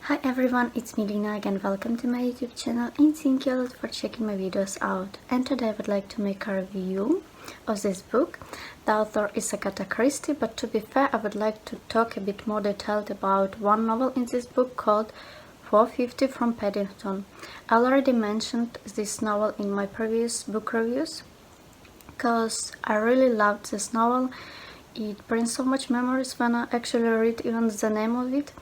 Hi everyone, it's me Lina again. Welcome to my YouTube channel and thank you a lot for checking my videos out. And today I would like to make a review of this book. The author is Agatha Christie, but to be fair I would like to talk a bit more detailed about one novel in this book called 450 from Paddington. I already mentioned this novel in my previous book reviews because I really loved this novel. It brings so much memories when I actually read even the name of it.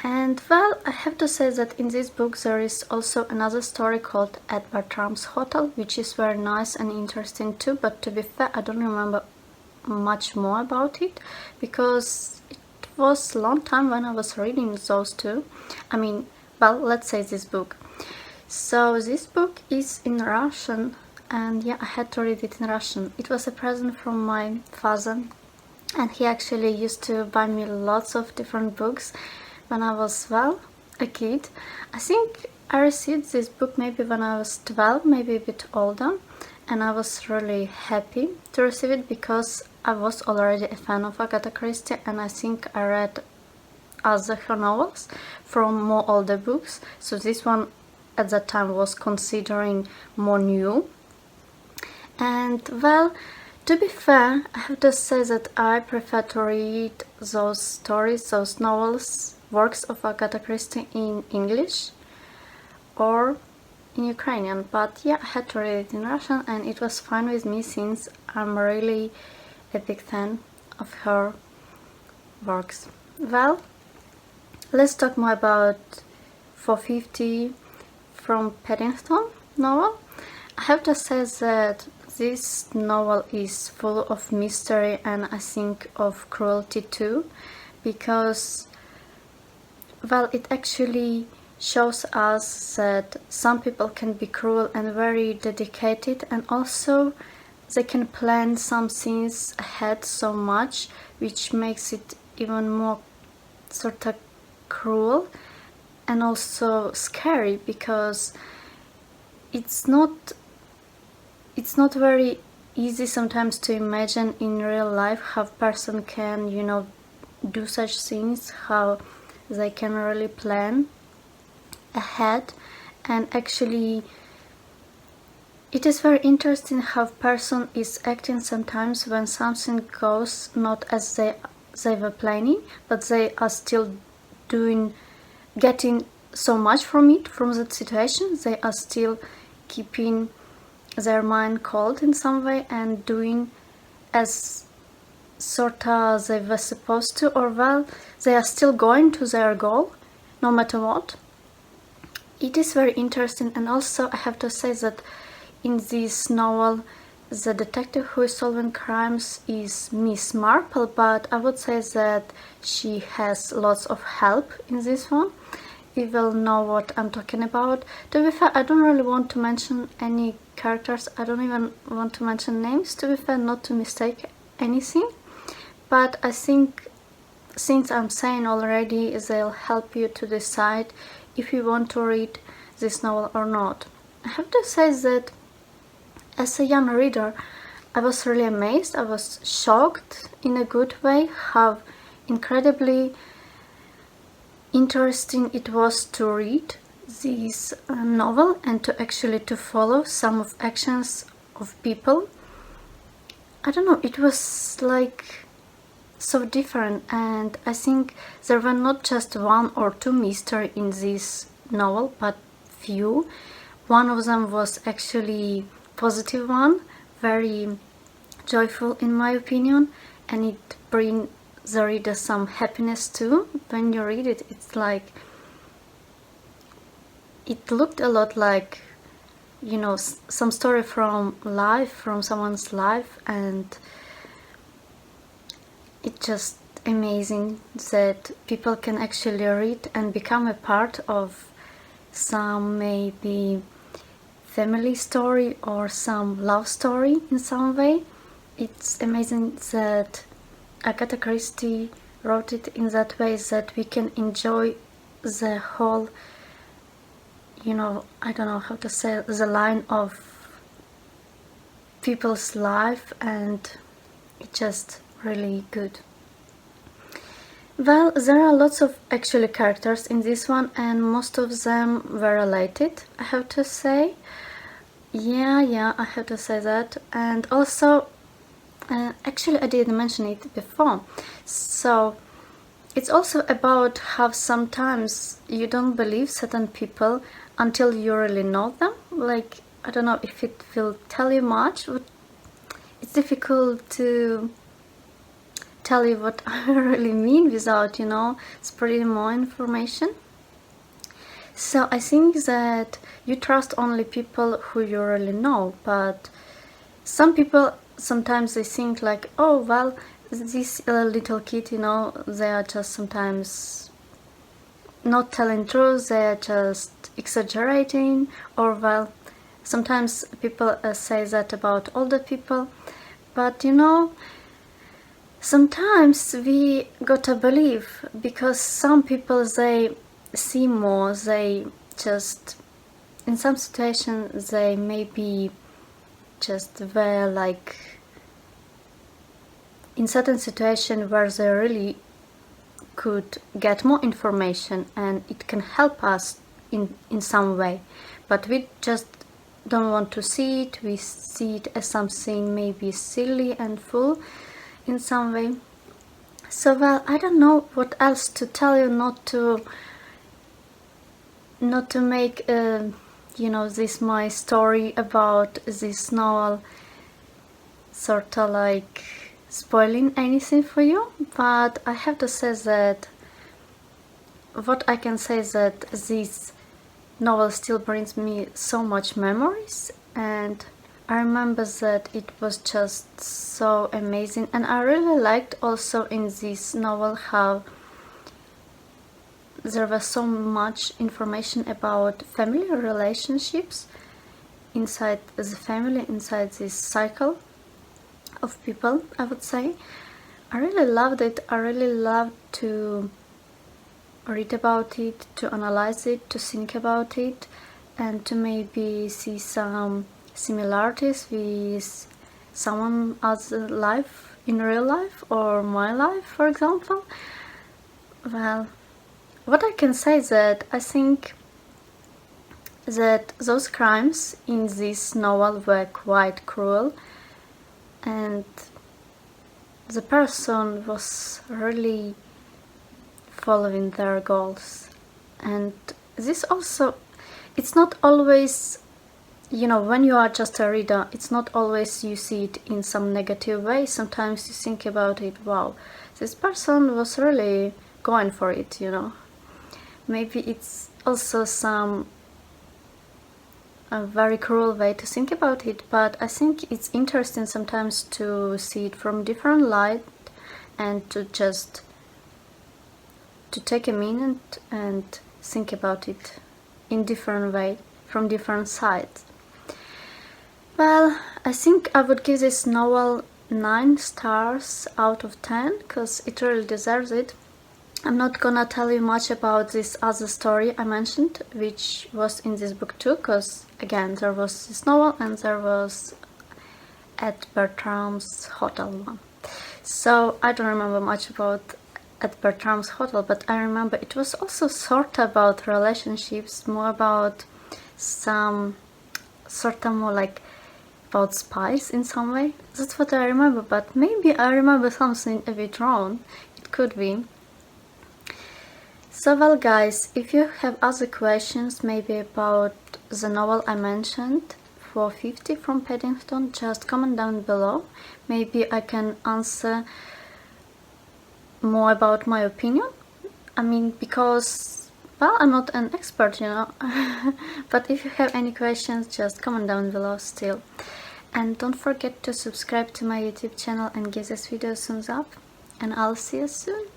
And well, I have to say that in this book there is also another story called At Bertram's Hotel, which is very nice and interesting too, but to be fair I don't remember much more about it because it was a long time when I was reading those two. Let's say this book. So this book is in Russian, and yeah, I had to read it in Russian. It was a present from my father, and he actually used to buy me lots of different books when I was, a kid. I think I received this book maybe when I was 12, maybe a bit older, and I was really happy to receive it because I was already a fan of Agatha Christie, and I think I read other her novels from more older books, so this one at that time was considering more new. And well, to be fair, I have to say that I prefer to read those stories, those novels, works of Agatha Christie in English or in Ukrainian, but yeah, I had to read it in Russian and it was fine with me since I'm really a big fan of her works. Well, let's talk more about 450 from Paddington novel. I have to say that this novel is full of mystery and I think of cruelty too, because well, it actually shows us that some people can be cruel and very dedicated, and also they can plan some things ahead so much, which makes it even more sort of cruel and also scary, because it's not very easy sometimes to imagine in real life how a person can, do such things, how they can really plan ahead. And actually it is very interesting how a person is acting sometimes when something goes not as they were planning, but they are still getting so much from that situation. They are still keeping their mind cold in some way and doing as sort of they were supposed to, or well, they are still going to their goal no matter what. It is very interesting. And also I have to say that in this novel the detective who is solving crimes is Miss Marple, but I would say that she has lots of help in this one. You will know what I'm talking about. To be fair, I don't really want to mention any characters, I don't even want to mention names, to be fair, not to mistake anything. But I think since I'm saying already, they'll help you to decide if you want to read this novel or not. I have to say that as a young reader I was really amazed, I was shocked in a good way how incredibly interesting it was to read this novel and to actually to follow some of actions of people. I don't know, it was like so different, and I think there were not just one or two mysteries in this novel, but few. One of them was actually positive one, very joyful in my opinion, and it brings the reader some happiness too. When you read it, it's like it looked a lot like, some story from someone's life, and it's just amazing that people can actually read and become a part of some maybe family story or some love story in some way. It's amazing that Agatha Christie wrote it in that way that we can enjoy the whole, I don't know how to say, the line of people's life, and it's just really good. Well, there are lots of actually characters in this one, and most of them were related, I have to say. Yeah, I have to say that. And also, actually I didn't mention it before, so it's also about how sometimes you don't believe certain people until you really know them. Like, I don't know if it will tell you much, but it's difficult to tell you what I really mean without, spreading more information. So I think that you trust only people who you really know, but some people sometimes they think like, oh well, this little kid, they are just sometimes not telling truth, they are just exaggerating, or well, sometimes people say that about older people, but sometimes we gotta believe, because some people they see more, they just, in some situations they maybe just were like in certain situation where they really could get more information and it can help us in some way, but we just don't want to see it. We see it as something maybe silly and full in some way. So well, I don't know what else to tell you, not to make this my story about this novel sort of like spoiling anything for you, but I have to say that what I can say is that this novel still brings me so much memories, and I remember that it was just so amazing. And I really liked also in this novel how there was so much information about family relationships inside the family, inside this cycle of people, I would say. I really loved it. I really loved to read about it, to analyze it, to think about it, and to maybe see some similarities with someone else's life in real life, or my life, for example. Well, what I can say is that I think that those crimes in this novel were quite cruel, and the person was really following their goals. And this also, it's not always, when you are just a reader, it's not always you see it in some negative way. Sometimes you think about it, wow, this person was really going for it, Maybe it's also a very cruel way to think about it, but I think it's interesting sometimes to see it from different light, and to take a minute and think about it in different way, from different sides. Well, I think I would give this novel 9 stars out of 10, because it really deserves it. I'm not gonna tell you much about this other story I mentioned, which was in this book too, because again, there was this novel and there was at Bertram's Hotel one. So I don't remember much about at Bertram's Hotel, but I remember it was also sort of about relationships, more about some sort of more like about spies in some way. That's what I remember, but maybe I remember something a bit wrong. It could be. So well guys, if you have other questions maybe about the novel I mentioned, 450 from Paddington, just comment down below. Maybe I can answer more about my opinion. I mean, because, well, I'm not an expert, but if you have any questions, just comment down below still. And don't forget to subscribe to my YouTube channel and give this video a thumbs up, and I'll see you soon.